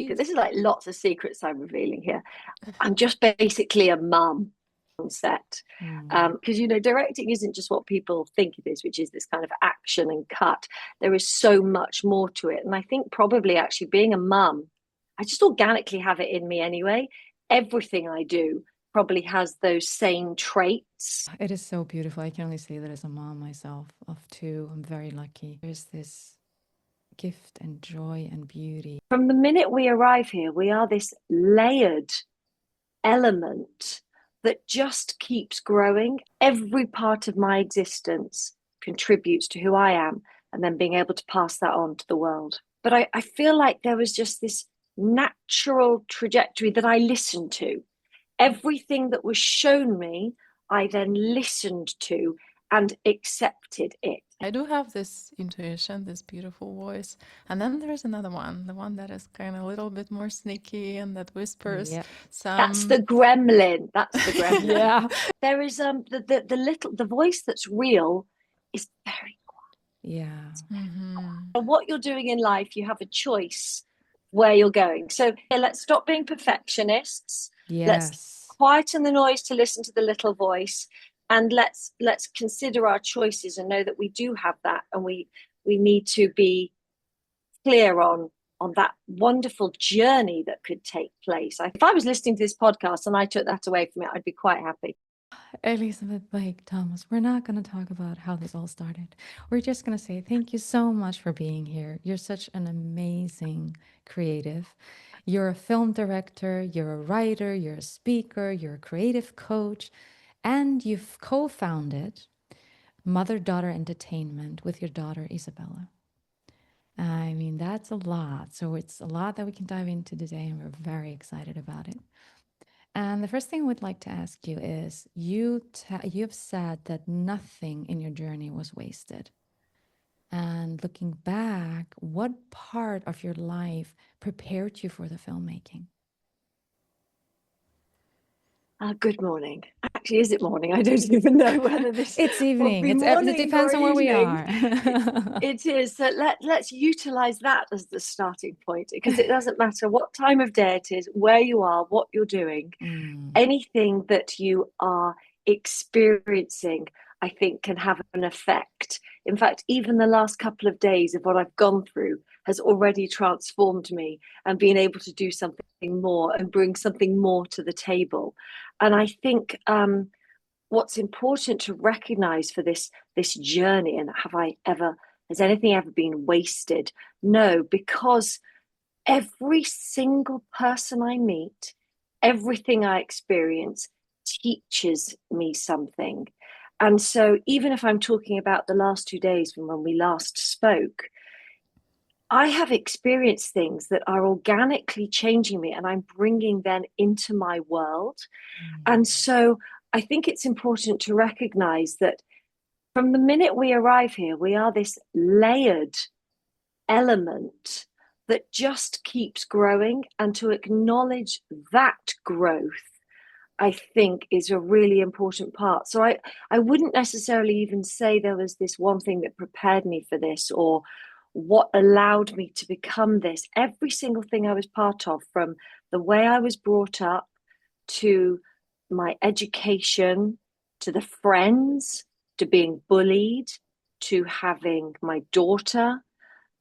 secret. This is like lots of secrets I'm revealing here. I'm just basically a mum on set. Because, directing isn't just what people think it is, which is this kind of action and cut. There is so much more to it. And I think probably actually being a mum, I just organically have it in me anyway. Everything I do probably has those same traits. It is so beautiful. I can only say that as a mom myself of two. I'm very lucky. There's this gift and joy and beauty. From the minute we arrive here, we are this layered element that just keeps growing. Every part of my existence contributes to who I am, and then being able to pass that on to the world. But I feel like there was just this natural trajectory that I listened to. Everything that was shown me, I then listened to and accepted it. I do have this intuition, this beautiful voice. And then there's another one, the one that is kind of a little bit more sneaky and that whispers some... That's the gremlin. That's the gremlin. Yeah. There is the voice that's real is very quiet. Yeah. And what you're doing in life, you have a choice where you're going. So let's stop being perfectionists. Yes. Let's quieten the noise to listen to the little voice. And let's consider our choices and know that we do have that, and we need to be clear on that wonderful journey that could take place. If I was listening to this podcast and I took that away from it, I'd be quite happy. Isabella Blake-Thomas, we're not going to talk about how this all started. We're just going to say thank you so much for being here. You're such an amazing creative. You're a film director, you're a writer, you're a speaker, you're a creative coach. And you've co-founded Mother-Daughter Entertainment with your daughter, Isabella. I mean, that's a lot. So it's a lot that we can dive into today, and we're very excited about it. And the first thing I would like to ask you is, you've said that nothing in your journey was wasted. And looking back, what part of your life prepared you for the filmmaking? Good morning. Actually, is it morning? I don't even know whether this. It's evening. It depends on where we are. It is. So let's utilize that as the starting point, because it doesn't matter what time of day it is, where you are, what you're doing, anything that you are experiencing, I think, can have an effect. In fact, even the last couple of days of what I've gone through has already transformed me and been able to do something more and bring something more to the table. And I think what's important to recognize for this journey, and has anything ever been wasted? No, because every single person I meet, everything I experience teaches me something. And so even if I'm talking about the last 2 days from when we last spoke, I have experienced things that are organically changing me, and I'm bringing them into my world. And so I think it's important to recognize that from the minute we arrive here, we are this layered element that just keeps growing, and to acknowledge that growth, I think, is a really important part. So I wouldn't necessarily even say there was this one thing that prepared me for this or what allowed me to become this. Every single thing I was part of, from the way I was brought up to my education, to the friends, to being bullied, to having my daughter,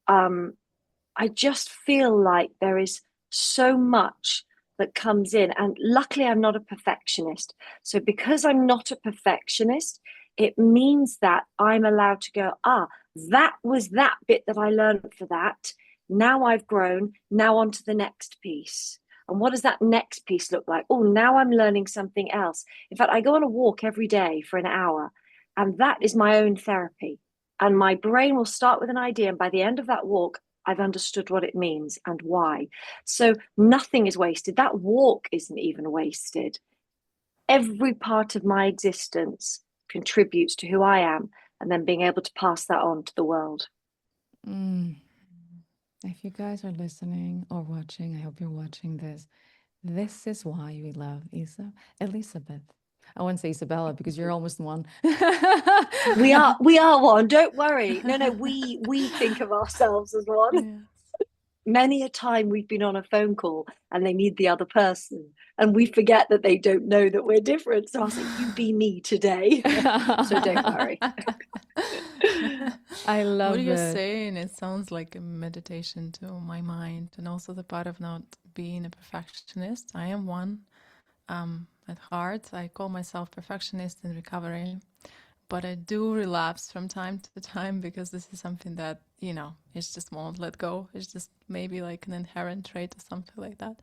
I just feel like there is so much that comes in. And luckily, I'm not a perfectionist. So because I'm not a perfectionist, it means that I'm allowed to go, that was that bit that I learned for that. Now I've grown, now on to the next piece. And what does that next piece look like? Oh, now I'm learning something else. In fact, I go on a walk every day for an hour, and that is my own therapy. And my brain will start with an idea, and by the end of that walk, I've understood what it means and why. So nothing is wasted. That walk isn't even wasted. Every part of my existence contributes to who I am, and then being able to pass that on to the world. If you guys are listening or watching, I hope you're watching this. This is why we love Elizabeth. I won't say Isabella because you're almost one. We are one. Don't worry. No, we think of ourselves as one. many a time we've been on a phone call and they need the other person and we forget that they don't know that we're different. So I was like, you be me today. So don't worry. I love what you're it. saying. It sounds like a meditation to my mind, and also the part of not being a perfectionist. I am one at heart. I call myself perfectionist in recovery, but I do relapse from time to time because this is something that, you know, it just won't let go. It's just maybe like an inherent trait or something like that.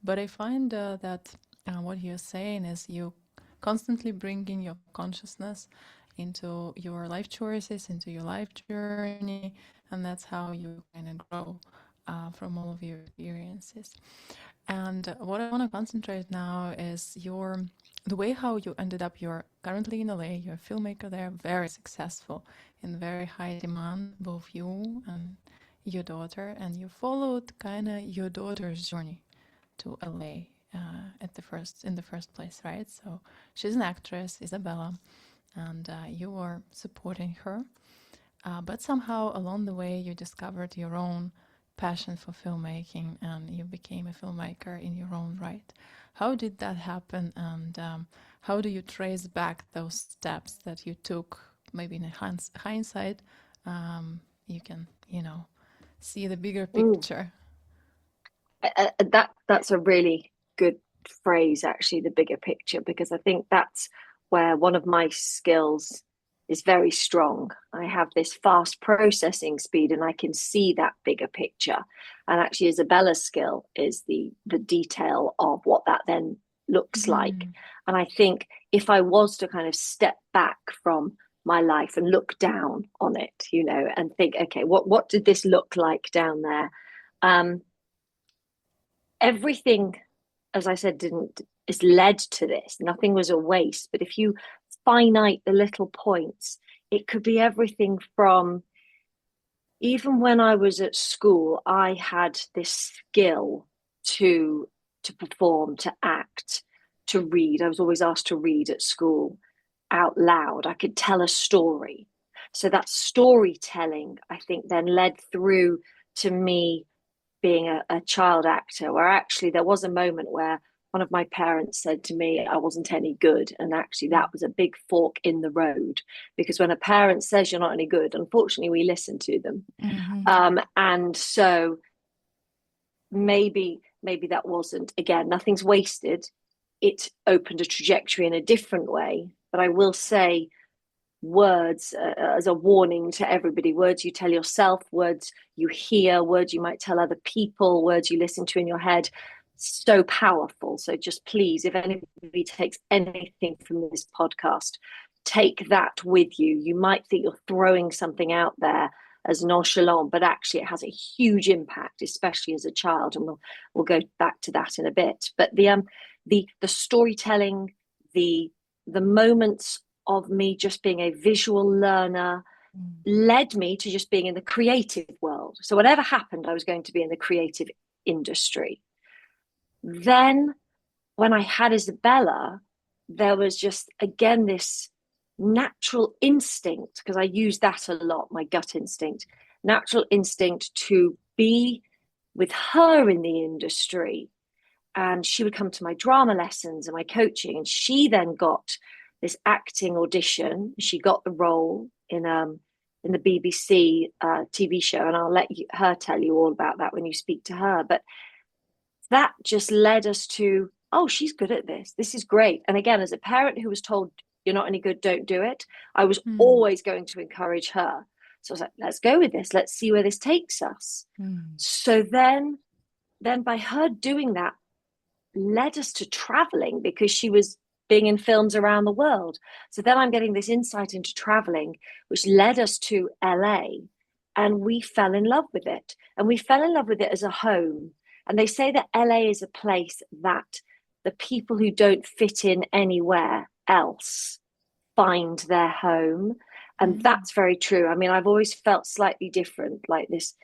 But I find that what you're saying is you constantly bringing your consciousness into your life choices, into your life journey, and that's how you kind of grow from all of your experiences. And what I want to concentrate now is the way how you ended up. You're currently in LA, you're a filmmaker there, very successful, in very high demand, both you and your daughter, and you followed kind of your daughter's journey to LA in the first place, right? So she's an actress, Isabella, and you were supporting her. But somehow along the way, you discovered your own passion for filmmaking and you became a filmmaker in your own right. How did that happen? And how do you trace back those steps that you took? Maybe in hindsight, you can, see the bigger picture. That's a really good phrase, actually, the bigger picture, because I think that's where one of my skills is very strong. I have this fast processing speed and I can see that bigger picture. And actually, Isabella's skill is the detail of what that then looks like. And I think if I was to kind of step back from my life and look down on it, and think, okay, what did this look like down there? Everything, as I said, is led to this. Nothing was a waste. But if you finite the little points, it could be everything from, even when I was at school, I had this skill to perform, to act, to read. I was always asked to read at school out loud. I could tell a story. So that storytelling, I think, then led through to me being a child actor, where actually there was a moment where one of my parents said to me I wasn't any good. And actually that was a big fork in the road, because when a parent says you're not any good, unfortunately we listen to them. And so maybe that wasn't, again, nothing's wasted. It opened a trajectory in a different way. But I will say, words as a warning to everybody, words you tell yourself, words you hear, words you might tell other people, words you listen to in your head, so powerful. So just please, if anybody takes anything from this podcast, take that with you. You might think you're throwing something out there as nonchalant, but actually it has a huge impact, especially as a child, and we'll go back to that in a bit. But the storytelling, the moments of me just being a visual learner led me to just being in the creative world. So whatever happened, I was going to be in the creative industry. Then when I had Isabella, there was just, again, this natural instinct, because I use that a lot, my gut instinct, natural instinct to be with her in the industry. And she would come to my drama lessons and my coaching, and she then got this acting audition. She got the role in the BBC TV show, and I'll let her tell you all about that when you speak to her. But that just led us to, oh, she's good at this. This is great. And again, as a parent who was told you're not any good, don't do it, I was always going to encourage her. So I was like, let's go with this. Let's see where this takes us. So then by her doing that led us to traveling, because she was being in films around the world. So then I'm getting this insight into traveling, which led us to LA, and we fell in love with it. And we fell in love with it as a home. And they say that LA is a place that the people who don't fit in anywhere else find their home. And that's very true. I mean, I've always felt slightly different, like this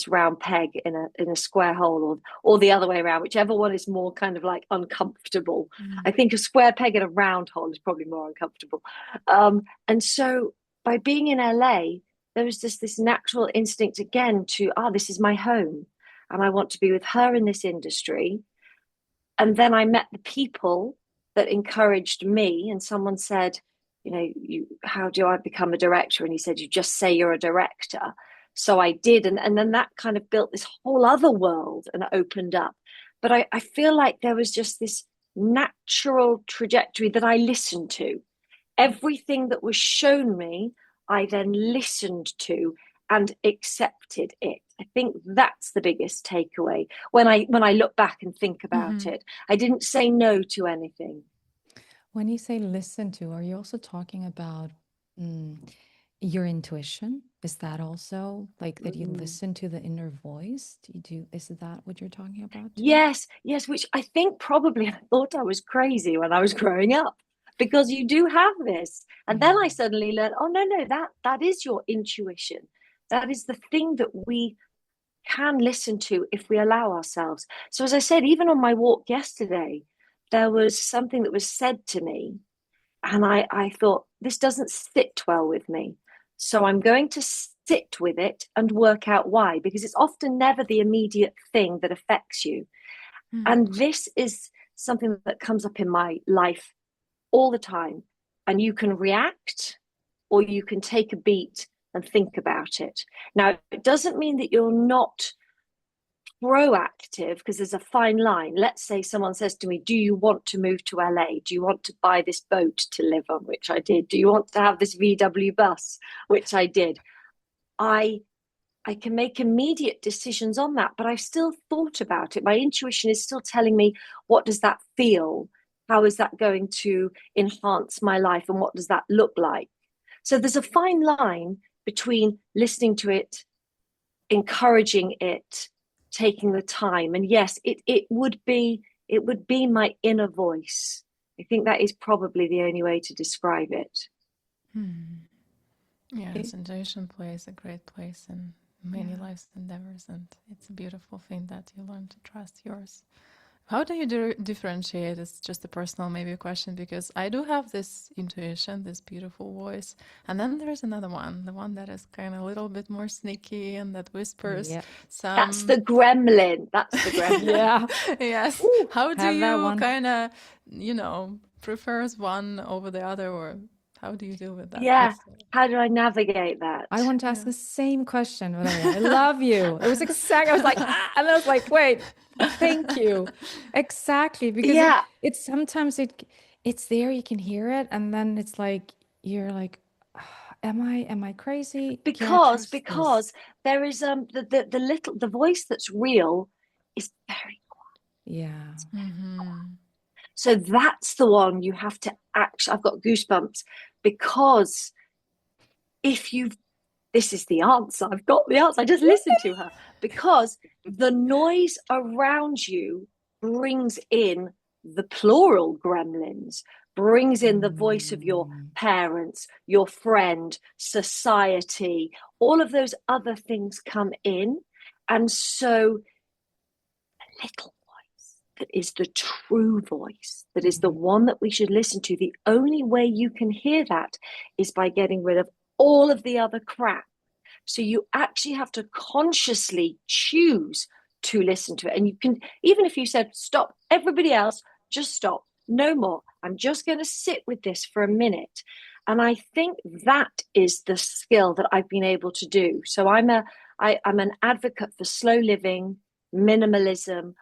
round peg in a square hole, or the other way around, whichever one is more kind of like uncomfortable. I think a square peg in a round hole is probably more uncomfortable. And so by being in LA, there was just this natural instinct again to, this is my home. and I want to be with her in this industry. And then I met the people that encouraged me, and someone said, how do I become a director? And he said, you just say you're a director. So I did. And then that kind of built this whole other world and opened up. But I feel like there was just this natural trajectory that I listened to. Everything that was shown me, I then listened to and accepted it. I think that's the biggest takeaway when I look back and think about it. I didn't say no to anything. When you say listen to, are you also talking about your intuition? Is that also like that you listen to the inner voice? Is that what you're talking about too? Yes, which I think probably I thought I was crazy when I was growing up, because you do have this. And then I suddenly learned, oh no, that is your intuition. That is the thing that we can listen to if we allow ourselves. So as I said, even on my walk yesterday, there was something that was said to me, and I thought, this doesn't sit well with me. So I'm going to sit with it and work out why, because it's often never the immediate thing that affects you. And this is something that comes up in my life all the time. And you can react, or you can take a beat and think about it. Now, it doesn't mean that you're not proactive, because there's a fine line. Let's say someone says to me, do you want to move to LA? Do you want to buy this boat to live on? Which I did. Do you want to have this VW bus? Which I did. I can make immediate decisions on that, but I've still thought about it. My intuition is still telling me, what does that feel? How is that going to enhance my life? And what does that look like? So there's a fine line between listening to it, encouraging it, taking the time. And yes, it would be my inner voice. I think that is probably the only way to describe it. Yes, intuition plays a great place in many life's endeavors, and it's a beautiful thing that you learn to trust yours. How do you differentiate? It's just a personal maybe question, because I do have this intuition, this beautiful voice, and then there's another one, the one that is kind of a little bit more sneaky and that whispers some... That's the gremlin. Yeah. Yes. Ooh, how do you kind of, prefers one over the other, or how do you deal with that? Yeah. How do I navigate that? I want to ask the same question, Valeria. I love you. It was exactly, I was like, and I was like, wait, thank you. Exactly. Because it's sometimes it's there, you can hear it. And then it's like, you're like, am I crazy? Because there is the voice that's real is very quiet. Yeah. So that's the one you have to I've got goosebumps, because this is the answer. I've got the answer. I just listened to her, because the noise around you brings in the plural gremlins, brings in the voice of your parents, your friend, society, all of those other things come in. And so a little voice that is the true voice, that is the one that we should listen to, the only way you can hear that is by getting rid of all of the other crap. So you actually have to consciously choose to listen to it. And you can, even if you said, stop, everybody else, just stop, no more. I'm just going to sit with this for a minute. And I think that is the skill that I've been able to do. So I'm an advocate for slow living, minimalism,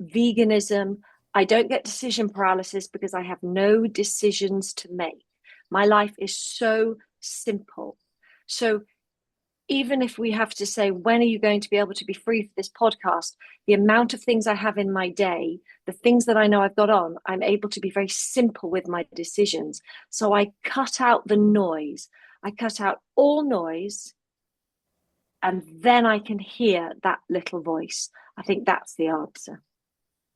veganism. I don't get decision paralysis because I have no decisions to make. My life is so simple. So even if we have to say, when are you going to be able to be free for this podcast? The amount of things I have in my day, the things that I know I've got on, I'm able to be very simple with my decisions. So I cut out the noise. I cut out all noise, and then I can hear that little voice. I think that's the answer.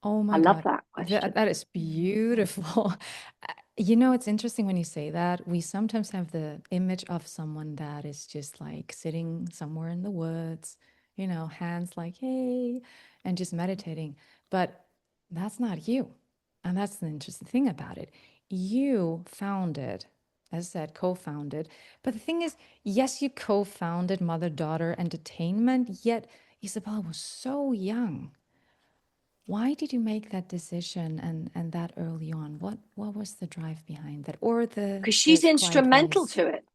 Oh my God. God. Love that question. That is beautiful. It's interesting when you say that. We sometimes have the image of someone that is just like sitting somewhere in the woods, hands like, hey, and just meditating. But that's not you. And that's the interesting thing about it. You founded, as I said, co-founded. But the thing is, yes, you co-founded Mother-Daughter Entertainment, yet Isabella was so young. Why did you make that decision and that early on? What was the drive behind that, or Because the she's quiet instrumental voice? to it.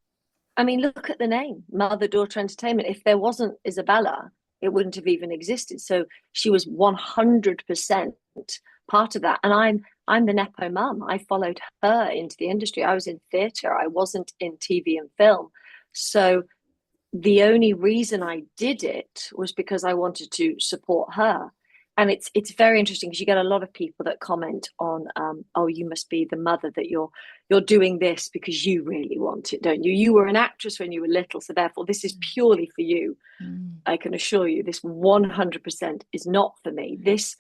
I mean, look at the name, Mother Daughter Entertainment. If there wasn't Isabella, it wouldn't have even existed. So she was 100% part of that. And I'm the Nepo mum. I followed her into the industry. I was in theatre. I wasn't in TV and film. So the only reason I did it was because I wanted to support her. And it's very interesting because you get a lot of people that comment on, oh, you must be the mother that you're doing this because you really want it, don't you? You were an actress when you were little, so therefore this is purely for you. I can assure you, this 100% is not for me. This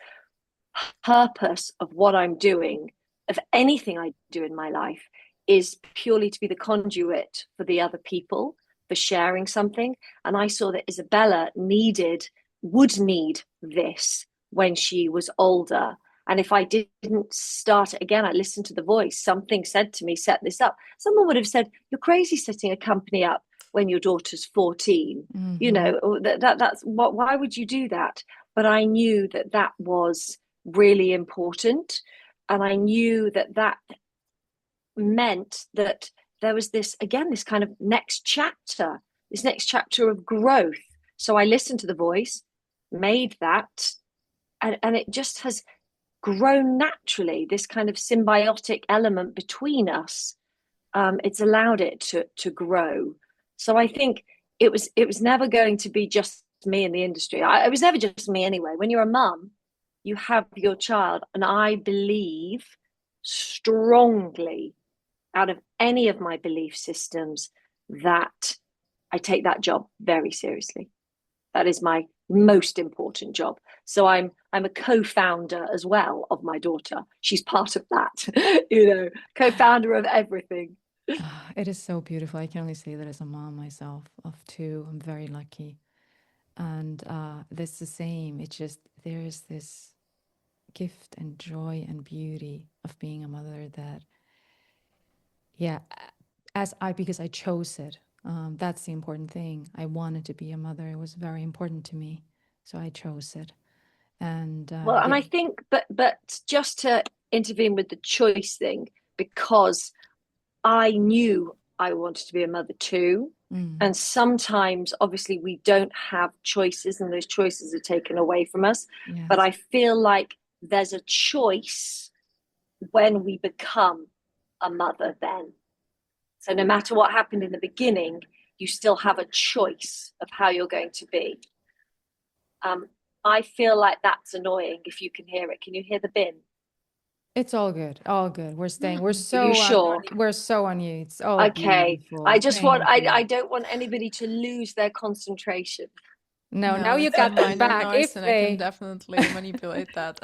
purpose of what I'm doing, of anything I do in my life, is purely to be the conduit for the other people, for sharing something. And I saw that Isabella would need this when she was older. And if I didn't start it again, I listened to the voice. Something said to me, set this up. Someone would have said, you're crazy setting a company up when your daughter's 14. You know, that's what, why would you do that? But I knew that that was really important. And I knew that that meant that there was this, again, this kind of next chapter of growth. So I listened to the voice, made that, and it just has grown naturally, this kind of symbiotic element between us. It's allowed it to grow. So I think it was never going to be just me in the industry. It was never just me anyway. When you're a mum, you have your child, and I believe strongly, out of any of my belief systems, that I take that job very seriously. That is my most important job. So I'm a co-founder as well of my daughter. She's part of that, co-founder of everything. It is so beautiful. I can only say that as a mom myself of two, I'm very lucky. And that's the same. It's just, there is this gift and joy and beauty of being a mother that, yeah, because I chose it. That's the important thing. I wanted to be a mother. It was very important to me. So I chose it. And Well, and I think, but just to intervene with the choice thing, because I knew I wanted to be a mother too. And sometimes, obviously, we don't have choices, and those choices are taken away from us. Yes. But I feel like there's a choice when we become a mother then. So no matter what happened in the beginning, you still have a choice of how you're going to be. I feel like that's annoying if you can hear it. Can you hear the bin? It's all good. All good. We're staying. We're so Are you sure? we're so on you. It's all okay. Beautiful. I just Thank you. I don't want anybody to lose their concentration. No, now you got them back. If they, I can definitely manipulate that.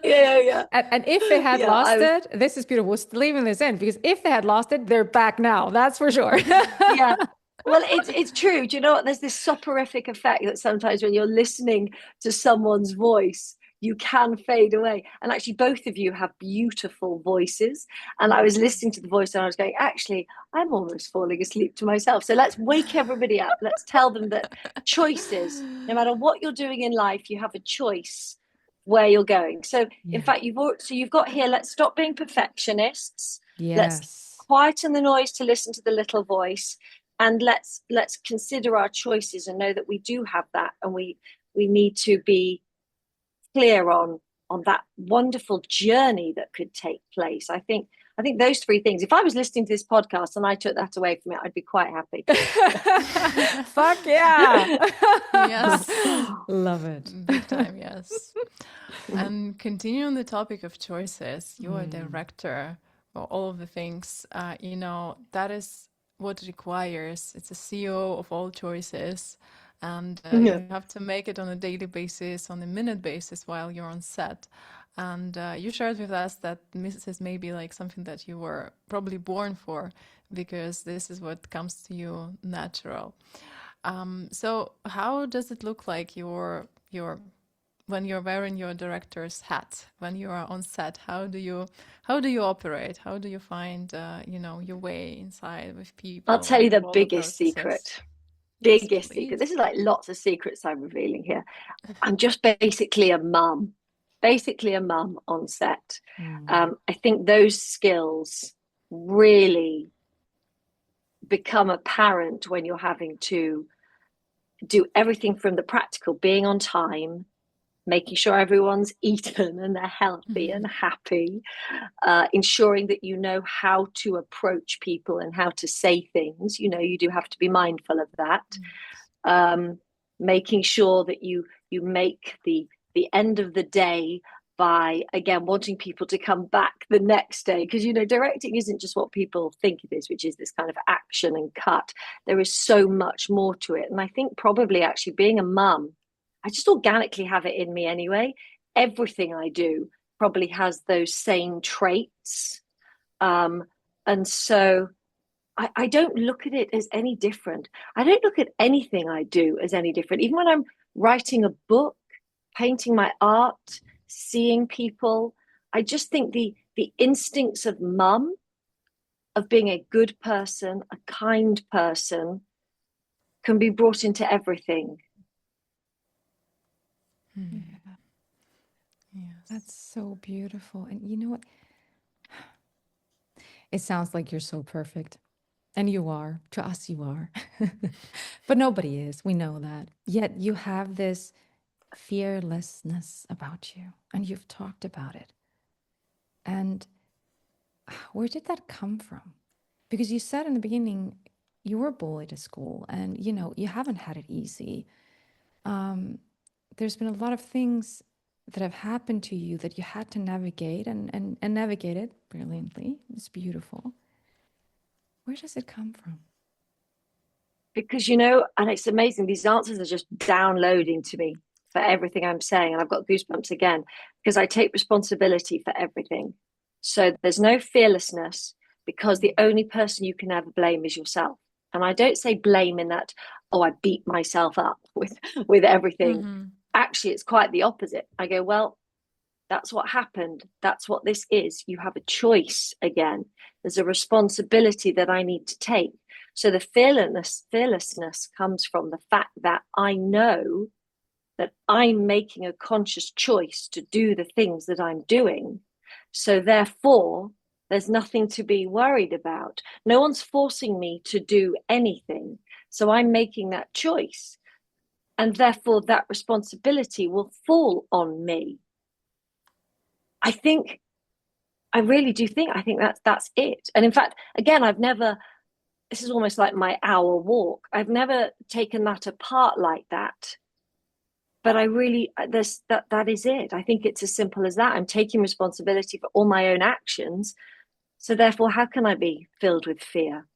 Yeah. And if they had lost it, this is beautiful. We're leaving this in because if they had lost it, they're back now. That's for sure. Yeah. Well, it's true. Do you know what? There's this soporific effect that sometimes when you're listening to someone's voice, you can fade away. And actually, both of you have beautiful voices. And I was listening to the voice and I was going, actually, I'm almost falling asleep to myself. So let's wake everybody up. Let's tell them that choices, no matter what you're doing in life, you have a choice where you're going. So in fact, you've got here, let's stop being perfectionists. Yes. Let's quieten the noise to listen to the little voice. And let's consider our choices and know that we do have that, and we need to be clear on that wonderful journey that could take place. I think those three things. If I was listening to this podcast and I took that away from it, I'd be quite happy. Fuck yeah! Yes, love it. Big time, yes. And continue on the topic of choices. You're a director for all of the things. That is what it requires. It's a CEO of all choices, and you have to make it on a daily basis, on a minute basis while you're on set. And you shared with us that this is maybe like something that you were probably born for, because this is what comes to you natural. So how does it look like your when you're wearing your director's hat, when you are on set? How do you operate? How do you find your way inside with people? I'll tell you the biggest secret. biggest secret. Please. This is like lots of secrets I'm revealing here. I'm just basically a mum on set. I think those skills really become apparent when you're having to do everything from the practical, being on time, making sure everyone's eaten and they're healthy and happy, ensuring that you know how to approach people and how to say things. You know, you do have to be mindful of that. Making sure that you make the end of the day by, again, wanting people to come back the next day, because, you know, directing isn't just what people think it is, which is this kind of action and cut. There is so much more to it. And I think probably actually being a mum, I just organically have it in me anyway. Everything I do probably has those same traits. And so I don't look at it as any different. I don't look at anything I do as any different. Even when I'm writing a book, painting my art, seeing people, I just think the instincts of mum, of being a good person, a kind person, can be brought into everything. Yes. That's so beautiful. And you know what? It sounds like you're so perfect. And you are. To us, you are. But nobody is. We know that. Yet you have this fearlessness about you. And you've talked about it. And where did that come from? Because you said in the beginning, you were bullied at school. And, you know, you haven't had it easy. There's been a lot of things that have happened to you that you had to navigate and navigate it brilliantly. It's beautiful. Where does it come from? Because, you know, and it's amazing, these answers are just downloading to me for everything I'm saying. And I've got goosebumps again, because I take responsibility for everything. So there's no fearlessness, because the only person you can ever blame is yourself. And I don't say blame in that, oh, I beat myself up with everything. Actually, it's quite the opposite. I go, well, that's what happened. That's what this is. You have a choice again. There's a responsibility that I need to take. So the fearlessness comes from the fact that I know that I'm making a conscious choice to do the things that I'm doing. So therefore, there's nothing to be worried about. No one's forcing me to do anything. So I'm making that choice. And therefore, that responsibility will fall on me. I really do think that's it. And in fact, again, this is almost like my hour walk. I've never taken that apart like that. But I really, that is it. I think it's as simple as that. I'm taking responsibility for all my own actions. So therefore, how can I be filled with fear?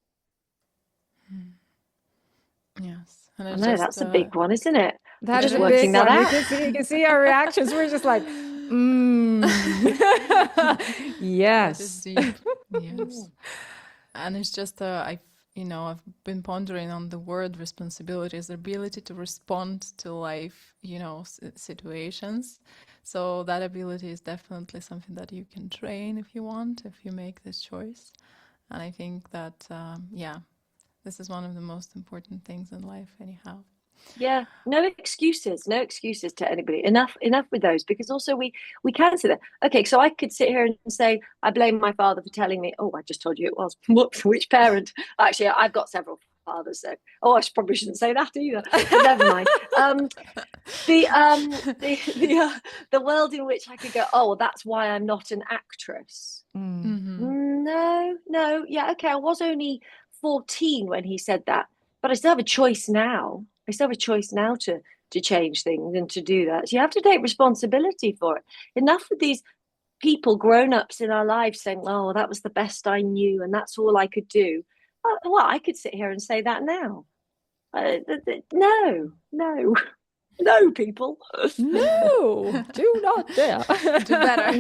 Yes. And I know that's a big one, isn't it? That Just is a working big that one. out. You can see our reactions. We're just like, yes. That is deep. Yes. And it's just, I've been pondering on the word responsibility as the ability to respond to life, situations. So that ability is definitely something that you can train if you want, if you make this choice. And I think that, this is one of the most important things in life anyhow. Yeah, no excuses to anybody. Enough with those, because also we can say that. Okay, so I could sit here and say, I blame my father for telling me, oh, I just told you it was. Which parent? Actually, I've got several fathers, so I probably shouldn't say that either. But never mind. The world in which I could go, oh, well, that's why I'm not an actress. No, yeah, okay, I was only 14 when he said that, but I still have a choice now. I still have a choice now to change things and to do that. So you have to take responsibility for it. Enough of these people, grown-ups in our lives, saying, oh, that was the best I knew and that's all I could do. Well, I could sit here and say that now. No, people. No, do not dare. Do better.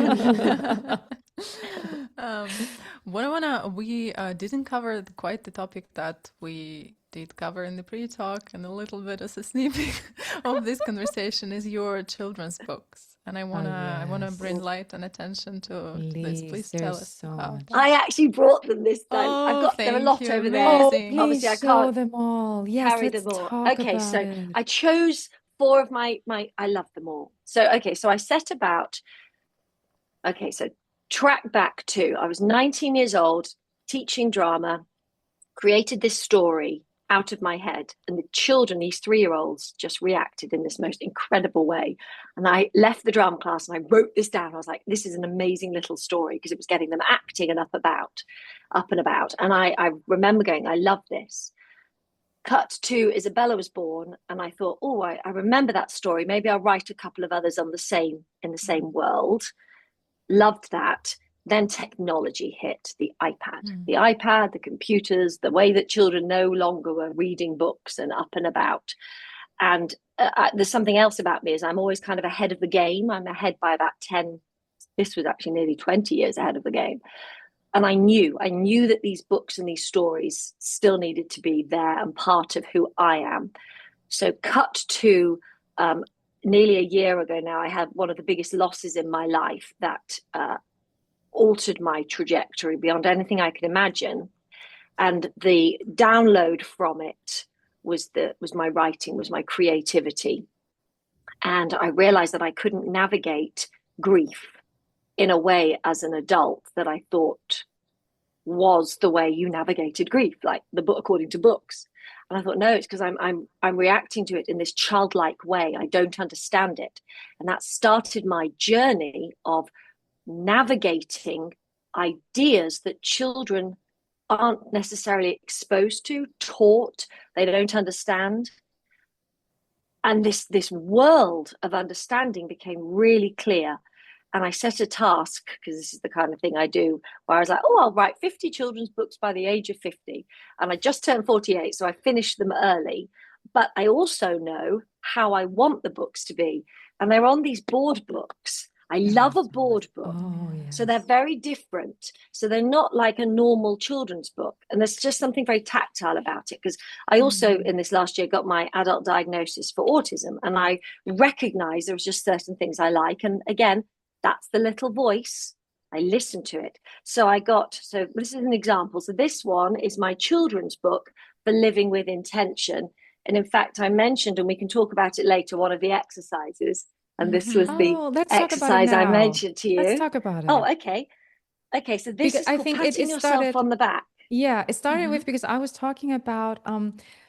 We didn't cover quite the topic that we did cover in the pre-talk, and a little bit as a sneak peek of this conversation is your children's books. and I Oh, wanna yes. bring light and attention to this. Please tell There's us so about much. that. I actually brought them this time. Oh, there are a thank lot you. over there. Oh, Amazing. Obviously, please I show can't them all. Yes, carry let's them all. talk Okay, about so it. I chose 4 of my I love them all. So I set about so track back to I was 19 years old, teaching drama, created this story out of my head, and the children, these 3-year-olds, just reacted in this most incredible way. And I left the drama class and I wrote this down. I was like, this is an amazing little story, because it was getting them acting and up and about. And I remember going, I love this. Cut to Isabella was born, and I thought, oh, I remember that story. Maybe I'll write a couple of others in the same world. Loved that. Then technology hit, the iPad, the computers, the way that children no longer were reading books and up and about. And there's something else about me, is I'm always kind of ahead of the game. I'm ahead by about 10. This was actually nearly 20 years ahead of the game. And I knew that these books and these stories still needed to be there and part of who I am. So cut to nearly a year ago now, I had one of the biggest losses in my life that altered my trajectory beyond anything I could imagine. And the download from it was my writing, was my creativity. And I realized that I couldn't navigate grief in a way as an adult that I thought was the way you navigated grief, like the book according to books. And I thought, no, it's because I'm reacting to it in this childlike way. I don't understand it. And that started my journey of navigating ideas that children aren't necessarily exposed to, taught, they don't understand. And this world of understanding became really clear. And I set a task, because this is the kind of thing I do, where I was like, oh, I'll write 50 children's books by the age of 50. And I just turned 48, so I finished them early. But I also know how I want the books to be. And they're on these board books. I love a board book. Oh, yes. So they're very different. So they're not like a normal children's book. And there's just something very tactile about it. Because I also, in this last year, got my adult diagnosis for autism. And I recognized there was just certain things I like. And again, that's the little voice. I listened to it. So this is an example. So this one is my children's book for living with intention. And in fact, I mentioned, and we can talk about it later, one of the exercises. And this was the let's talk about it exercise I now. mentioned to you. Let's talk about it. Oh, okay. Okay, so this is called patting yourself on the back. Yeah, it started with, because I was talking about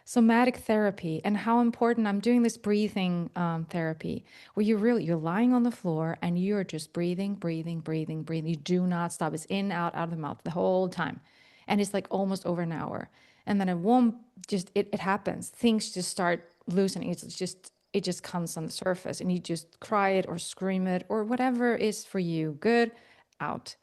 somatic therapy and how important I'm doing this breathing therapy, where you're lying on the floor and you're just breathing. You do not stop. It's in, out of the mouth the whole time. And it's like almost over an hour. And then it happens. Things just start loosening. It just comes on the surface, and you just cry it or scream it or whatever is for you. Good, out.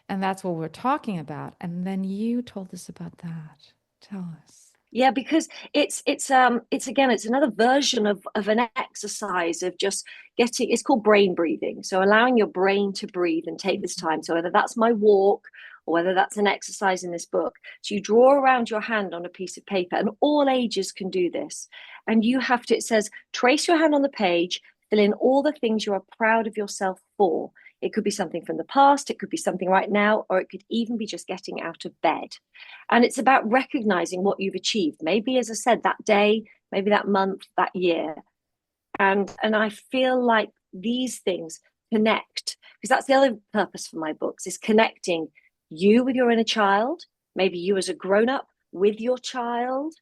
And that's what we're talking about. And then you told us about that. Tell us. Yeah, because it's another version of an exercise of just it's called brain breathing. So allowing your brain to breathe and take this time. So whether that's my walk or whether that's an exercise in this book. So you draw around your hand on a piece of paper, and all ages can do this. And it says, trace your hand on the page, fill in all the things you are proud of yourself for. It could be something from the past, it could be something right now, or it could even be just getting out of bed. And it's about recognizing what you've achieved. Maybe, as I said, that day, maybe that month, that year. And I feel like these things connect, because that's the other purpose for my books, is connecting you with your inner child, maybe you as a grown-up with your child,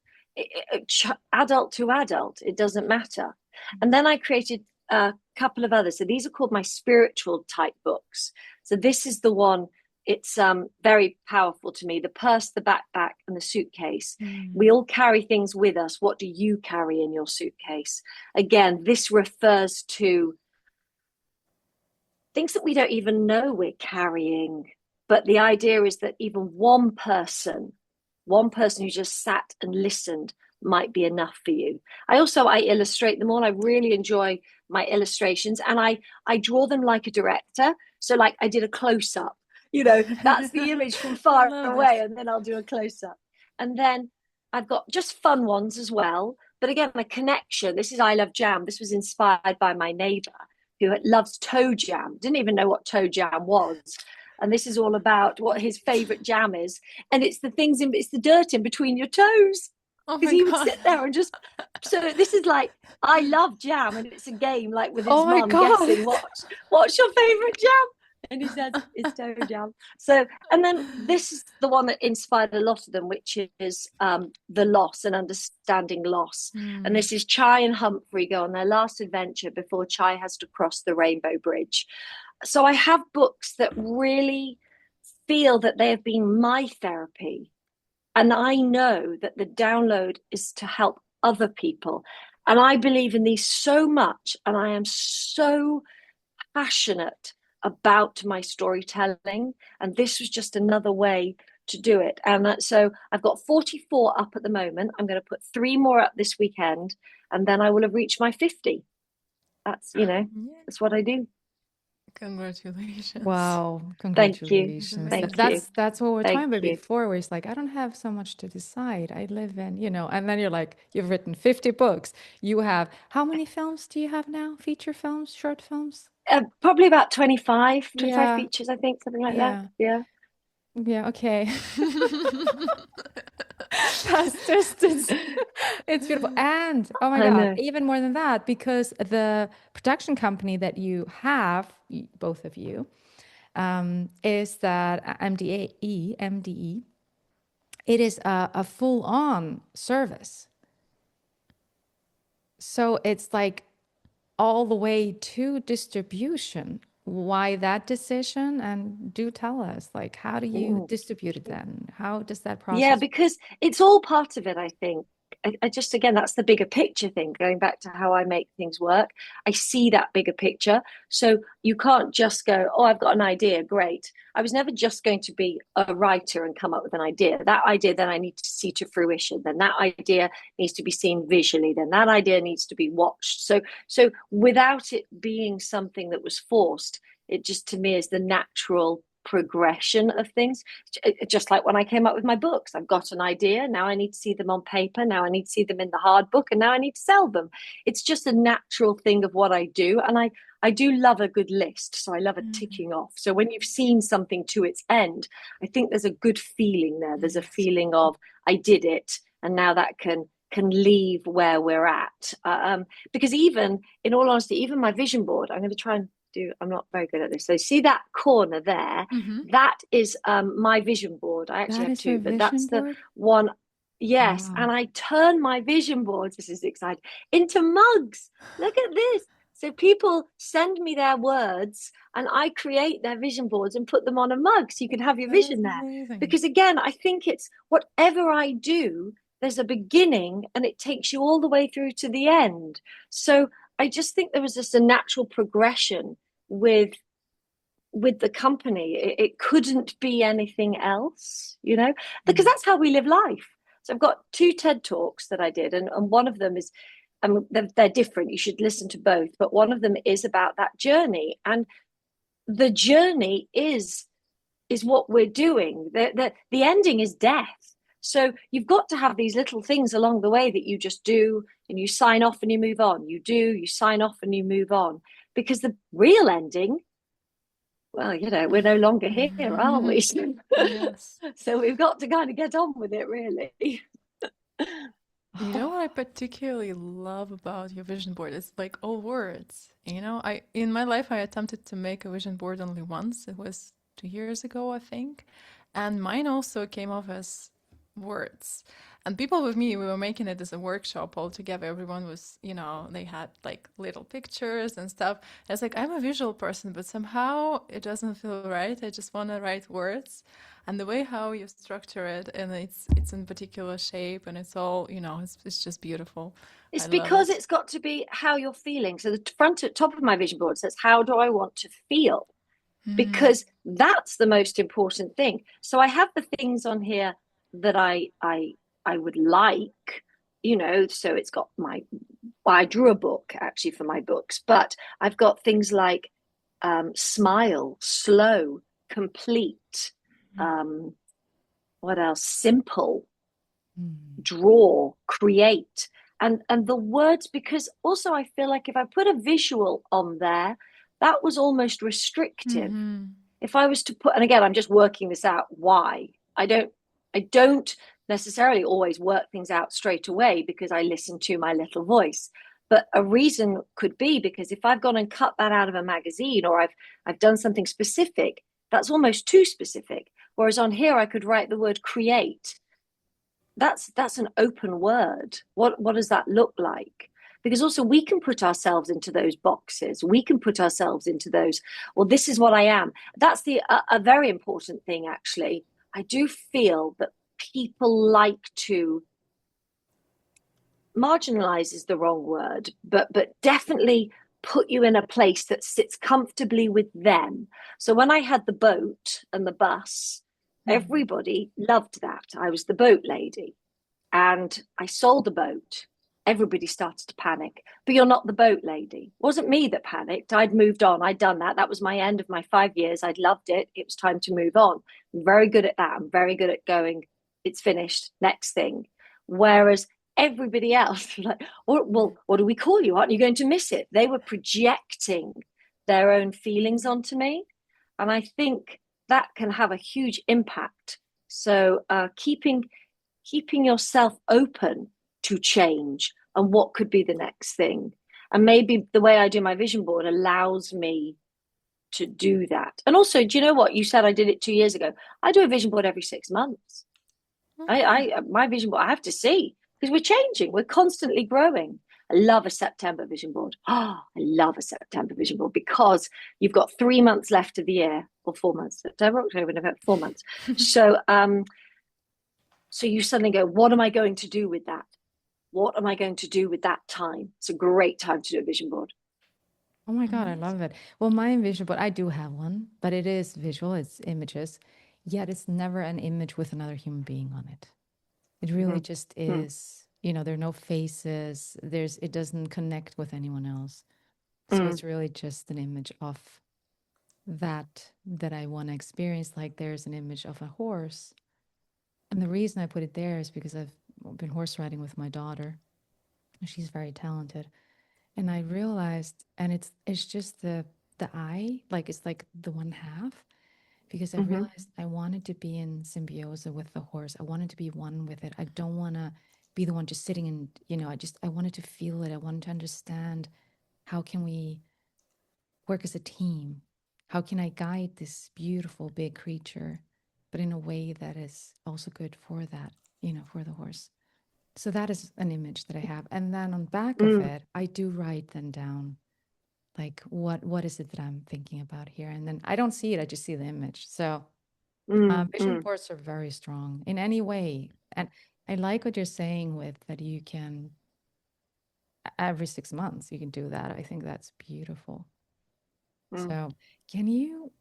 adult to adult, it doesn't matter. And then I created a couple of others. So these are called my spiritual type books. So this is the one, it's very powerful to me. The purse, the backpack, and the suitcase. We all carry things with us. What do you carry in your suitcase? Again, this refers to things that we don't even know we're carrying. But the idea is that even one person who just sat and listened might be enough for you. I illustrate them all. I really enjoy my illustrations, and I draw them like a director. So like I did a close-up, that's the image from far away, and then I'll do a close-up. And then I've got just fun ones as well. But again, a connection. This is I Love Jam. This was inspired by my neighbor. who loves toe jam, didn't even know what toe jam was. And this is all about what his favorite jam is. And it's the things it's the dirt in between your toes. Oh Because my he would God. sit there and just, so this is like, I love jam, and it's a game like with his Oh my mum God. guessing what's your favorite jam? And he says it's toe jam. So, and then this is the one that inspired a lot of them, which is the loss and understanding loss. And this is Chai and Humphrey go on their last adventure before Chai has to cross the Rainbow Bridge. So I have books that really feel that they have been my therapy. And I know that the download is to help other people. And I believe in these so much. And I am so passionate about my storytelling. And this was just another way to do it. And so I've got 44 up at the moment. I'm going to put 3 more up this weekend. And then I will have reached my 50. That's, that's what I do. Congratulations. Wow, Thank you. congratulations. Thank That's you. that's what we're Thank talking about you. before, where it's like, I don't have so much to decide. I live in, and then you're like, you've written 50 books. You have, how many films do you have now? Feature films, short films? Probably about 25 Yeah. features, I think, something like Yeah. that. Yeah. Yeah, okay. That's just, it's beautiful. And oh my I God, know. even more than that, because the production company that you have, both of you, is that MDE. It is a full-on service. So it's like all the way to distribution. Why that decision? And do tell us, like, how do you distribute it then? How does that process? Yeah, because it's all part of it, I think. I just, again, that's the bigger picture thing, going back to how I make things work. I see that bigger picture. So you can't just go, oh, I've got an idea. Great. I was never just going to be a writer and come up with an idea. That idea then I need to see to fruition. Then that idea needs to be seen visually. Then that idea needs to be watched. So without it being something that was forced, it just to me is the natural progression of things. Just like when I came up with my books, I've got an idea, now I need to see them on paper, now I need to see them in the hard book, and now I need to sell them. It's just a natural thing of what I do. And I do love a good list, so I love a ticking off. So when you've seen something to its end, I think there's a good feeling there. There's a feeling of I did it, and now that can leave where we're at. Because even, in all honesty, even my vision board, I'm going to try and I'm not very good at this. So see that corner there? That is my vision board. I actually have 2, but that's the one. Yes. Wow. And I turn my vision boards, this is exciting, into mugs. Look at this. So people send me their words and I create their vision boards and put them on a mug so you can have your vision there. Amazing. Because again, I think it's whatever I do, there's a beginning and it takes you all the way through to the end. So I just think there was just a natural progression with the company. It couldn't be anything else, because that's how we live life. So I've got 2 TED Talks that I did, and one of them is, they're different. You should listen to both, but one of them is about that journey, and the journey is what we're doing. The ending is death. So you've got to have these little things along the way that you just do, and you sign off and you move on. You sign off and you move on. Because the real ending, well, we're no longer here, are we? Yes. So we've got to kind of get on with it, really. You know what I particularly love about your vision board? It's like all words. In my life, I attempted to make a vision board only once. It was 2 years ago, I think. And mine also came off as words. And people with me, we were making it as a workshop all together. Everyone was, they had like little pictures and stuff. And it's like, I'm a visual person, but somehow it doesn't feel right. I just want to write words. And the way how you structure it, and it's in particular shape, and it's all, it's just beautiful. It's because it's got to be how you're feeling. So the top of my vision board says, how do I want to feel? Because that's the most important thing. So I have the things on here that I would like, so it's got I drew a book actually for my books, but I've got things like smile, slow, complete, what else? Simple, draw, create. And the words, because also I feel like if I put a visual on there, that was almost restrictive. If I was to put, and again, I'm just working this out, why I don't necessarily always work things out straight away because I listen to my little voice. But a reason could be because if I've gone and cut that out of a magazine, or I've done something specific, that's almost too specific. Whereas on here, I could write the word create. That's an open word. What does that look like? Because also we can put ourselves into those boxes. We can put ourselves into those, well, this is what I am. That's a very important thing, actually. I do feel that people like to, marginalize is the wrong word, but definitely put you in a place that sits comfortably with them. So when I had the boat and the bus, everybody loved that. I was the boat lady and I sold the boat. Everybody started to panic, but you're not the boat lady. It wasn't me that panicked. I'd moved on. I'd done that. That was my end of my 5 years. I'd loved it. It was time to move on. I'm very good at that. I'm very good at going, it's finished, next thing. Whereas everybody else was like, well, what do we call you? Aren't you going to miss it? They were projecting their own feelings onto me. And I think that can have a huge impact. So keeping yourself open to change and what could be the next thing. And maybe the way I do my vision board allows me to do that. And also, do you know what? You said I did it 2 years ago. I do a vision board every 6 months. My vision board, I have to see, because we're changing. We're constantly growing. I love a September vision board. I love a September vision board because you've got 3 months left of the year, or 4 months, September, October, November, 4 months. So you suddenly go, what am I going to do with that? What am I going to do with that time? It's a great time to do a vision board. Oh my God, I love it. Well, my vision board, I do have one, but it is visual, it's images, yet it's never an image with another human being on it. It really just is, there are no faces, it doesn't connect with anyone else. So it's really just an image of that I want to experience. Like there's an image of a horse. And the reason I put it there is because I've been horse riding with my daughter. She's very talented. And I realized, and it's just the eye, like it's like the one half, because I realized I wanted to be in symbiosis with the horse. I wanted to be one with it. I don't want to be the one just sitting and, I wanted to feel it. I wanted to understand, how can we work as a team? How can I guide this beautiful big creature, but in a way that is also good for that, for the horse. So that is an image that I have. And then on back of it, I do write them down. Like, what is it that I'm thinking about here? And then I don't see it, I just see the image. So vision boards are very strong in any way. And I like what you're saying with that you can, every 6 months, you can do that. I think that's beautiful. So can you...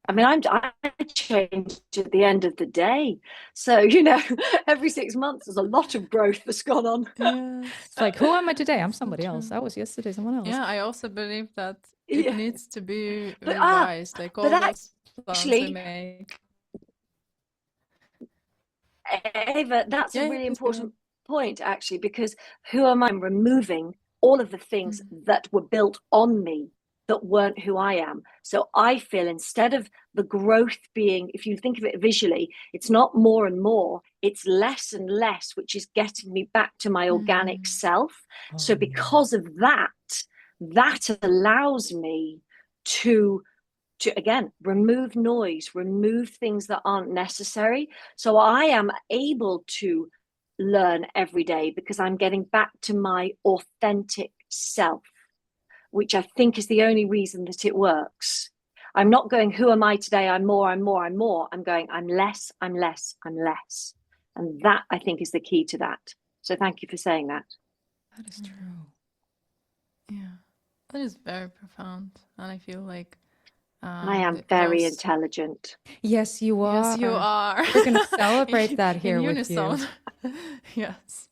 I mean, I changed at the end of the day. So, every 6 months, there's a lot of growth that's gone on. Yes. It's like, who am I today? I'm somebody else. I was yesterday someone else. Yeah, I also believe that it needs to be revised, like all those plans we make. Ava, that's a really important point, actually, because who am I? Removing all of the things that were built on me that weren't who I am. So I feel instead of the growth being, if you think of it visually, it's not more and more, it's less and less, which is getting me back to my organic self. So because of that allows me to again remove noise, remove things that aren't necessary. So I am able to learn every day because I'm getting back to my authentic self, which I think is the only reason that it works. I'm not going, who am I today? I'm more, I'm more, I'm more. I'm going, I'm less, I'm less, I'm less. And that, I think, is the key to that. So thank you for saying that. That is true. Yeah, that is very profound. And I feel like I am very intelligent. Yes, you are. Yes, you are. We're going to celebrate that here with you. Yes.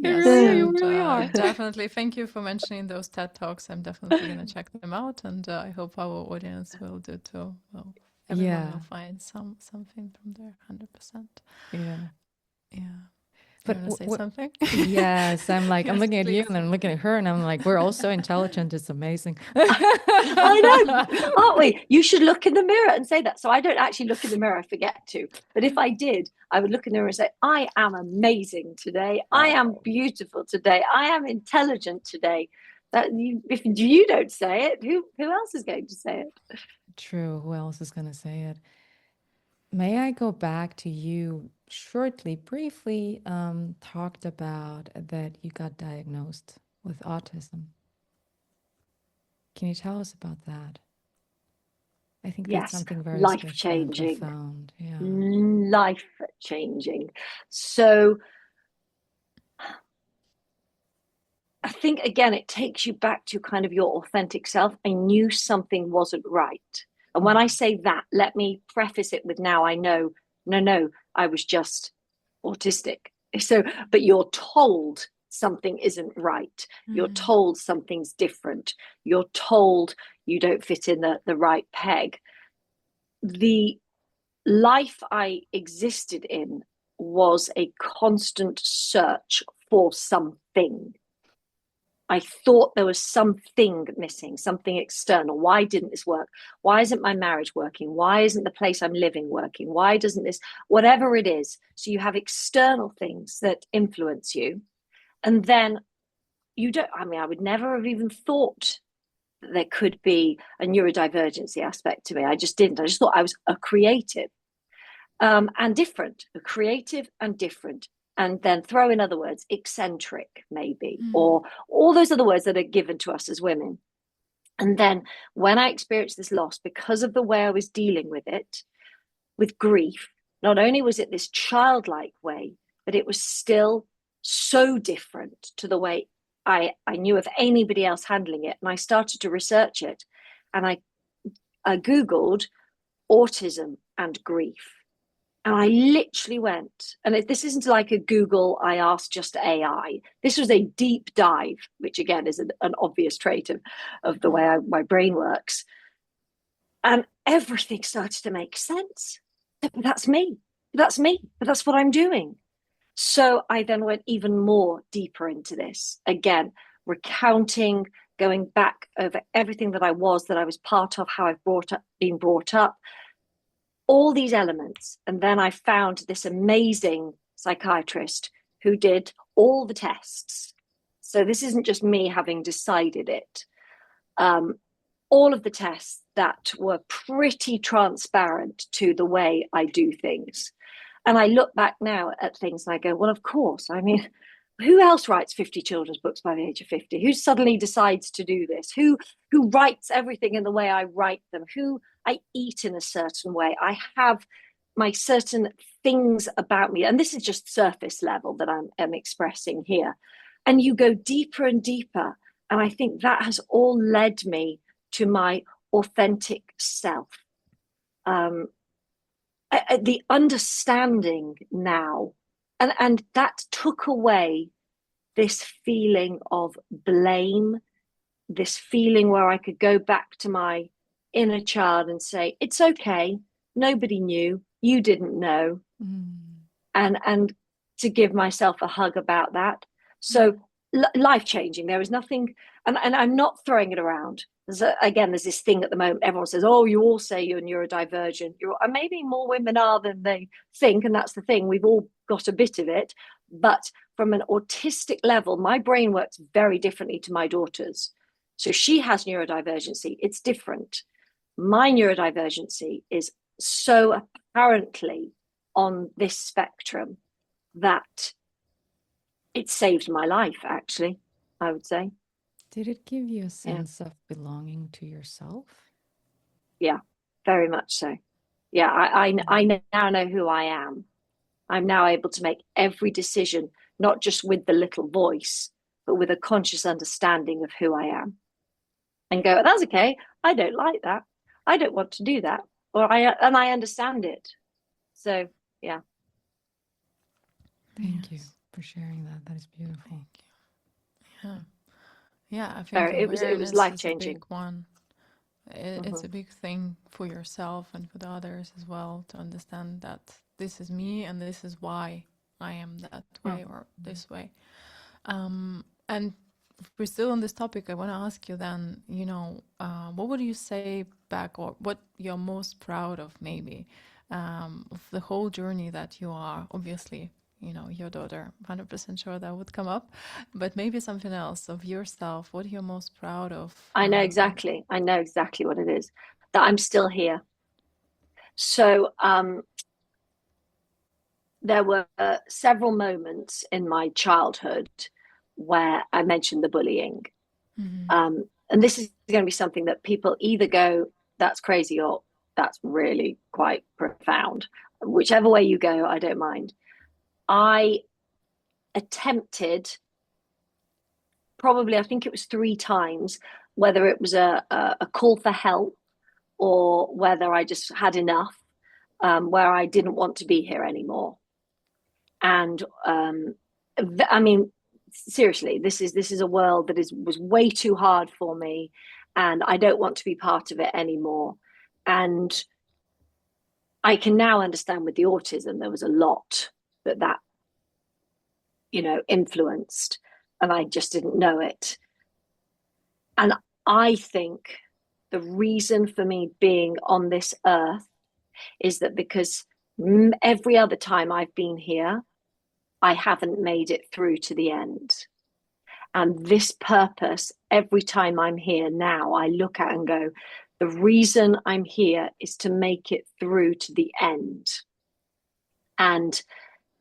You really are. Definitely. Thank you for mentioning those TED Talks. I'm definitely going to check them out, and I hope our audience will do too. Well, everyone will find something from there, 100%. Yeah. Yeah. You But want to say something? yes, I'm like, I'm Yes, looking at you please. and I'm looking at her and I'm like, we're all so intelligent. It's amazing. I know, aren't we? You should look in the mirror and say that. So I don't actually look in the mirror, I forget to. But if I did, I would look in the mirror and say, I am amazing today. I am beautiful today. I am intelligent today. That if you don't say it, who else is going to say it? True. Who else is going to say it? May I go back to you shortly, briefly, talked about that you got diagnosed with autism. Can you tell us about that? I think that's Yes, something very special and life-changing, profound. Yeah. life-changing. So I think, again, it takes you back to kind of your authentic self. I knew something wasn't right. And when I say that, let me preface it with now I know, no, I was just autistic. So, but you're told something isn't right. You're told something's different. You're told you don't fit in the right peg. The life I existed in was a constant search for something. I thought there was something missing, something external. Why didn't this work? Why isn't my marriage working? Why isn't the place I'm living working? Why doesn't this, whatever it is? So you have external things that influence you. And then you don't, I mean, I would never have even thought that there could be a neurodivergency aspect to me. I just didn't. I just thought I was a creative and different, a creative and different. And then throw in other words, eccentric, maybe, or all those other words that are given to us as women. And then when I experienced this loss, because of the way I was dealing with it, with grief, not only was it this childlike way, but it was still so different to the way I knew of anybody else handling it. And I started to research it. And I Googled autism and grief. And I literally went, and this isn't like a Google, I asked just AI. This was a deep dive, which again is an obvious trait of the way my brain works. And everything started to make sense. That's me. That's me. But that's what I'm doing. So I then went even more deeper into this. Again, recounting, going back over everything that I was part of, how I've been brought up, all these elements. And then I found this amazing psychiatrist who did all the tests. So this isn't just me having decided it. All of the tests that were pretty transparent to the way I do things. And I look back now at things and I go, well, of course. I mean, who else writes 50 children's books by the age of 50? Who suddenly decides to do this? Who writes everything in the way I write them? Who I eat in a certain way? I have my certain things about me. And this is just surface level that I'm expressing here. And you go deeper and deeper. And I think that has all led me to my authentic self. The understanding now, and that took away this feeling of blame, this feeling where I could go back to my inner child and say, it's okay, nobody knew, you didn't know, and to give myself a hug about that. So life-changing. There is nothing, and I'm not throwing it around. There's this thing at the moment, everyone says, oh, you all say you're neurodivergent. And maybe more women are than they think, and that's the thing, we've all got a bit of it. But from an autistic level, my brain works very differently to my daughter's. So she has neurodivergency, it's different. My neurodivergency is so apparently on this spectrum that it saved my life, actually, I would say. Did it give you a sense of belonging to yourself? Yeah, very much so. Yeah, I now know who I am. I'm now able to make every decision, not just with the little voice, but with a conscious understanding of who I am. And go, that's okay. I don't like that. I don't want to do that. And I understand it. So, yeah. Thank you for sharing that. That is beautiful. Thank you. Yeah, I think It was life-changing. is a big one. It's a big thing for yourself and for the others as well, to understand that this is me and this is why I am that way or this way. And if we're still on this topic, I want to ask you then, what would you say back, or what you're most proud of, maybe, of the whole journey that you are? Obviously, your daughter, 100% sure that would come up, but maybe something else of yourself. What you're most proud of? I know exactly what it is, that I'm still here. So there were several moments in my childhood where I mentioned the bullying. And this is going to be something that people either go, that's crazy, or that's really quite profound. Whichever way you go, I don't mind. I attempted, probably, I think it was 3 times, whether it was a call for help or whether I just had enough, where I didn't want to be here anymore. And I mean, seriously, this is a world that was way too hard for me, and I don't want to be part of it anymore. And I can now understand with the autism, there was a lot that influenced, and I just didn't know it. And I think the reason for me being on this earth is that because every other time I've been here, I haven't made it through to the end. And this purpose, every time I'm here now, I look at and go, the reason I'm here is to make it through to the end. And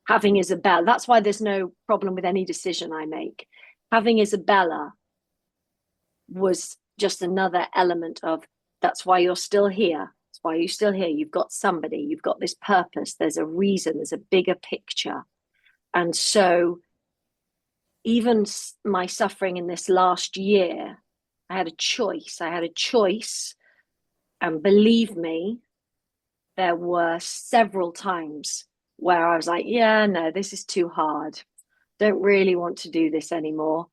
having Isabella, that's why there's no problem with any decision I make. Having Isabella was just another element of, that's why you're still here. That's why you're still here. You've got somebody, you've got this purpose. There's a reason, there's a bigger picture. And so even my suffering in this last year, I had a choice. And believe me, there were several times where I was like, yeah, no, this is too hard. Don't really want to do this anymore.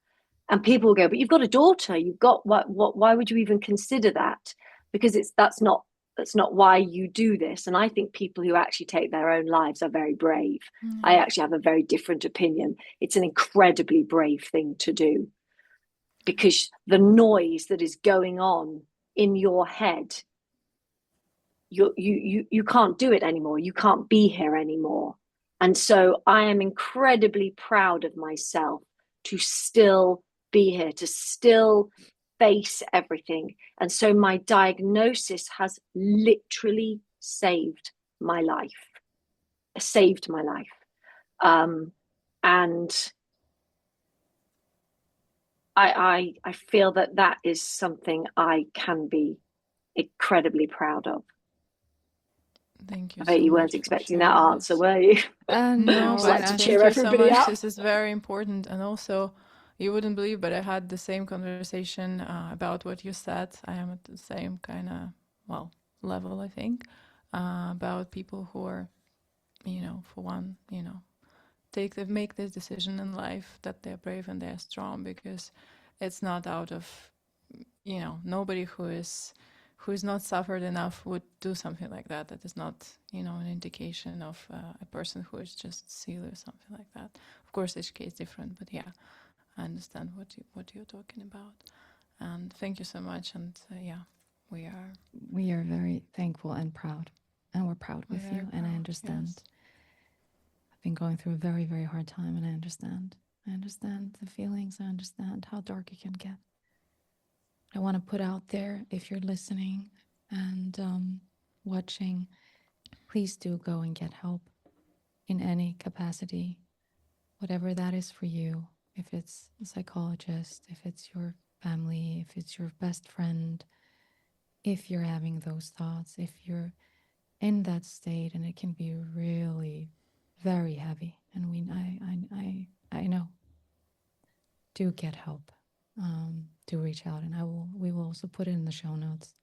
And people will go, but you've got a daughter. You've got what? Why would you even consider that? Because that's not why you do this. And I think people who actually take their own lives are very brave. I actually have a very different opinion. It's an incredibly brave thing to do, because the noise that is going on in your head, you can't do it anymore. You can't be here anymore. And so I am incredibly proud of myself to still be here, to still face everything. And so my diagnosis has literally saved my life. And I feel that is something I can be incredibly proud of. Thank you. I bet you weren't expecting that answer, this. were you? No, but to thank you so much. Up. This is very important. And also, you wouldn't believe, but I had the same conversation about what you said. I am at the same kind of, level, I think, about people who are, for one, make this decision in life, that they're brave and they're strong, because it's not out of, nobody who is not suffered enough would do something like that. That is not, an indication of a person who is just silly or something like that. Of course, each case is different, but yeah, I understand what you're talking about. And thank you so much. And we are very thankful and proud, and we're proud with you. Proud, and I understand. Yes. I've been going through a very, very hard time, and I understand. I understand the feelings. I understand how dark it can get. I want to put out there, if you're listening and watching, please do go and get help in any capacity, whatever that is for you. If it's a psychologist, if it's your family, if it's your best friend, if you're having those thoughts, if you're in that state, and it can be really very heavy. And I know. Do get help. Do reach out, and we will also put it in the show notes.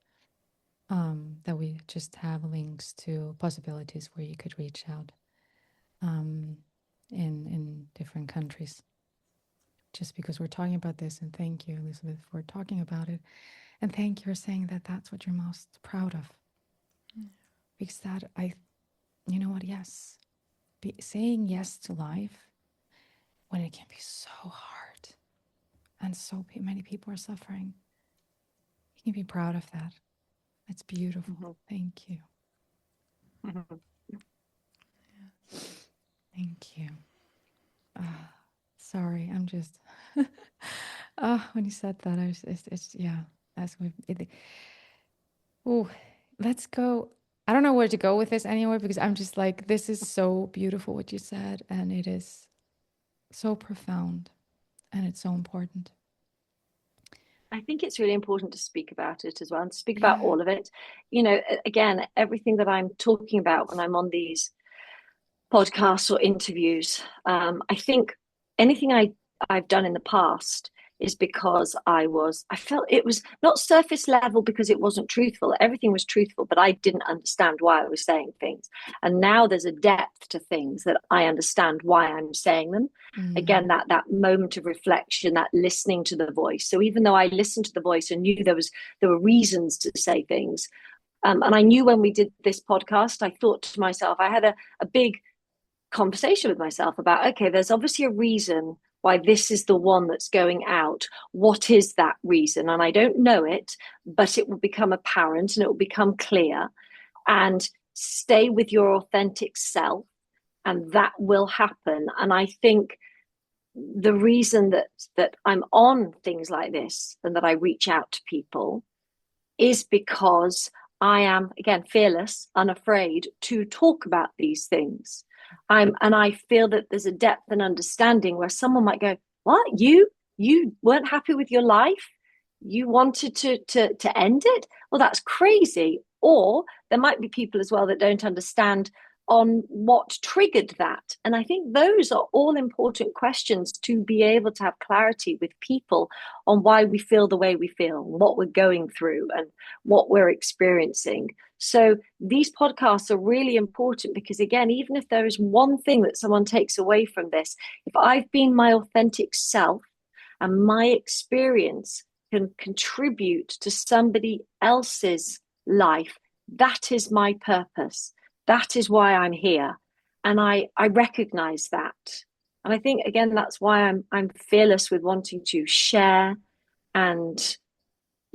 That we just have links to possibilities where you could reach out in different countries. Just because we're talking about this, and thank you, Elizabeth, for talking about it, and thank you for saying that that's what you're most proud of. Because you know what? Yes, saying yes to life when it can be so hard and so many people are suffering. You can be proud of that. It's beautiful. Mm-hmm. Thank you. Mm-hmm. Thank you. Sorry, I'm just when you said that, I was it's yeah, that's what oh, let's go. I don't know where to go with this anyway, because I'm just like, this is so beautiful what you said, and it is so profound, and it's so important. I think it's really important to speak about it as well, and to speak about Yeah. all of it. You know, again, everything that I'm talking about when I'm on these podcasts or interviews, I think anything I've done in the past is because I felt it was not surface level because it wasn't truthful. Everything was truthful, but I didn't understand why I was saying things. And now there's a depth to things that I understand why I'm saying them. Again, that moment of reflection, that listening to the voice. So even though I listened to the voice and knew there were reasons to say things, and I knew when we did this podcast, I thought to myself, I had a big conversation with myself about, okay, there's obviously a reason why this is the one that's going out. What is that reason? And I don't know it, but it will become apparent and it will become clear. And stay with your authentic self, and that will happen. And I think the reason that I'm on things like this and that I reach out to people is because I am, again, fearless, unafraid to talk about these things. And I feel that there's a depth and understanding where someone might go, "What? You weren't happy with your life? You wanted to end it? Well, that's crazy." Or there might be people as well that don't understand on what triggered that. And I think those are all important questions to be able to have clarity with people on why we feel the way we feel, what we're going through, and what we're experiencing. So these podcasts are really important because, again, even if there is one thing that someone takes away from this, if I've been my authentic self and my experience can contribute to somebody else's life, that is my purpose. That is why I'm here. And I recognize that. And I think, again, that's why I'm fearless with wanting to share and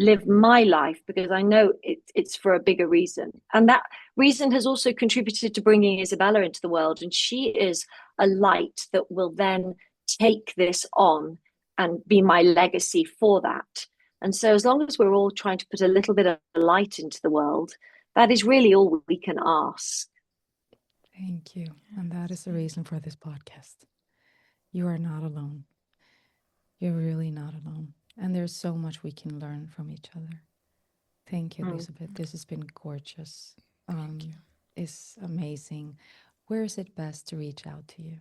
live my life, because I know it's for a bigger reason. And that reason has also contributed to bringing Isabella into the world. And she is a light that will then take this on and be my legacy for that. And so as long as we're all trying to put a little bit of light into the world, that is really all we can ask. Thank you. And that is the reason for this podcast. You are not alone. You're really not alone. And there's so much we can learn from each other. Thank you, Elizabeth. This has been gorgeous. Thank you. It's amazing. Where is it best to reach out to you?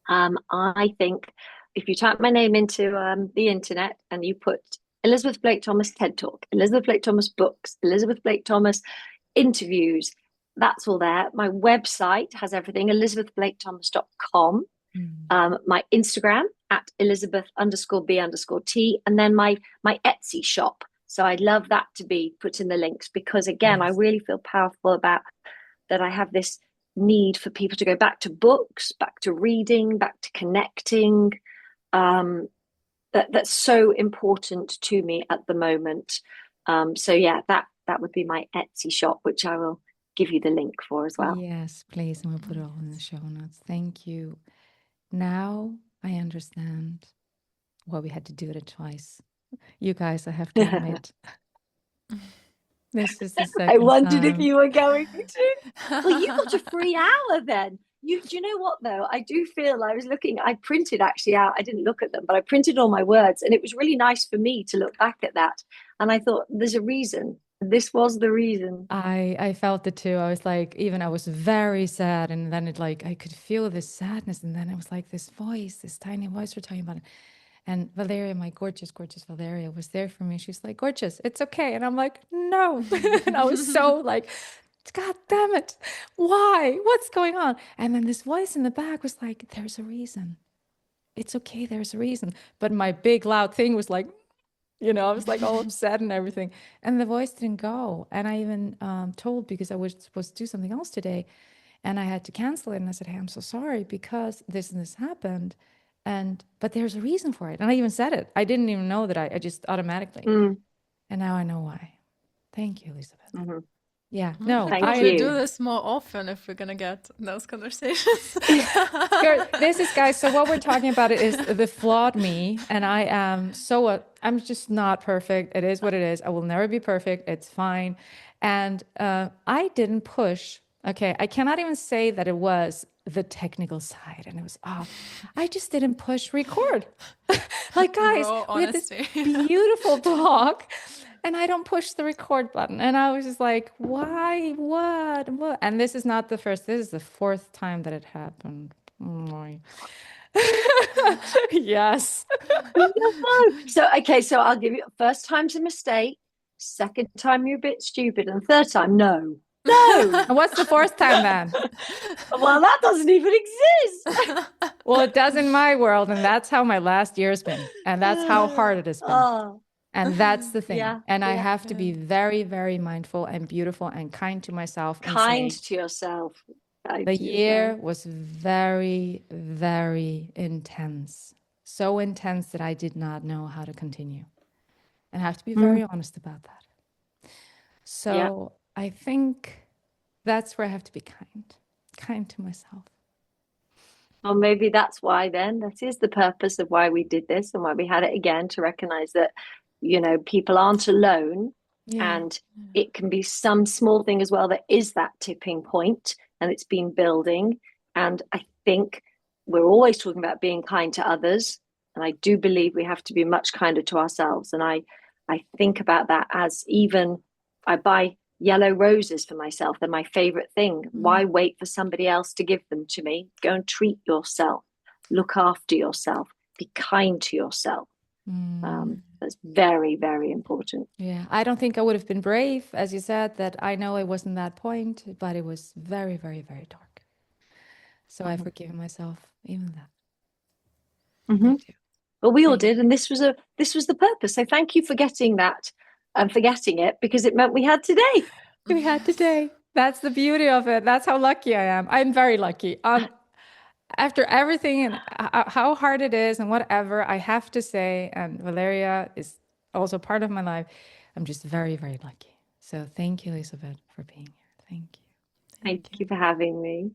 I think if you type my name into the internet and you put Elizabeth Blake-Thomas TED Talk, Elizabeth Blake-Thomas books, Elizabeth Blake-Thomas interviews, that's all there. My website has everything, elizabethblakethomas.com. My Instagram at Elizabeth_B_T, and then my Etsy shop. So I'd love that to be put in the links, because again, I really feel powerful about that. I have this need for people to go back to books, back to reading, back to connecting. That's so important to me at the moment. So yeah, that would be my Etsy shop, which I will give you the link for as well. Yes, please. And we'll put it all in the show notes. Thank you. Now I understand why we had to do it twice. You guys, I have to admit, this is the second I wondered time. if you were going to. Well, you got a free hour then. Do you know what though? I do feel, I was looking, I printed actually out, I didn't look at them, but I printed all my words, and it was really nice for me to look back at that. And I thought, there's a reason. This was the reason. I felt it too. I was like, even I was very sad, and then it like I could feel this sadness, and then it was like this voice, this tiny voice we're talking about it. And Valeria, my gorgeous, gorgeous Valeria, was there for me. She's like, "Gorgeous, it's okay." And I'm like, "No." And I was so like, "God damn it. Why? What's going on?" And then this voice in the back was like, "There's a reason. It's okay. There's a reason." But my big loud thing was like, I was like all upset and everything. And the voice didn't go. And I even told, because I was supposed to do something else today. And I had to cancel it. And I said, hey, I'm so sorry because this and this happened. But there's a reason for it. And I even said it. I didn't even know that I just automatically. And now I know why. Thank you, Elizabeth. Mm-hmm. Yeah, no, Thank I you. do this more often if we're gonna get those conversations. This is, guys, so what we're talking about is the flawed me, and I am I'm just not perfect. It is what it is. I will never be perfect. It's fine. And I didn't push. Okay, I cannot even say that it was the technical side and it was off. I just didn't push record. Like, guys, Raw we had this honesty. beautiful talk and I don't push the record button. And I was just like, why? What? And this is not the first, this is the fourth time that it happened. Oh my. Yes. So, okay, so I'll give you first time's a mistake, second time you're a bit stupid, and third time, no. And what's the fourth time then? Well, that doesn't even exist. Well, it does in my world, and that's how my last year's been. And that's how hard it has been. Oh, And that's the thing. yeah, And I yeah. have to be very, very mindful and beautiful and kind to myself. And Kind say, to yourself. Kind the to year yourself. was very, very intense. So intense that I did not know how to continue. And I have to be very honest about that. So I think that's where I have to be kind to myself. Well, maybe that's why then. That is the purpose of why we did this and why we had it again, to recognize that, you know, people aren't alone. Yeah. And it can be some small thing as well that is that tipping point, and it's been building. And I think we're always talking about being kind to others. And I do believe we have to be much kinder to ourselves. And I think about that as, even I buy yellow roses for myself. They're my favorite thing. Why wait for somebody else to give them to me? Go and treat yourself. Look after yourself. Be kind to yourself. That's very, very important. Yeah, I don't think I would have been brave, as you said, that I know it wasn't that point, but it was very, very, very dark. So I've forgiven myself even that. But we all did, and this was the purpose. So thank you for getting that and for getting it, because it meant we had today. We had today. That's the beauty of it. That's how lucky I am. I'm very lucky. After everything and how hard it is and whatever, I have to say, and Valeria is also part of my life, I'm just very, very lucky. So thank you, Elizabeth, for being here. Thank you. Thank you for having me.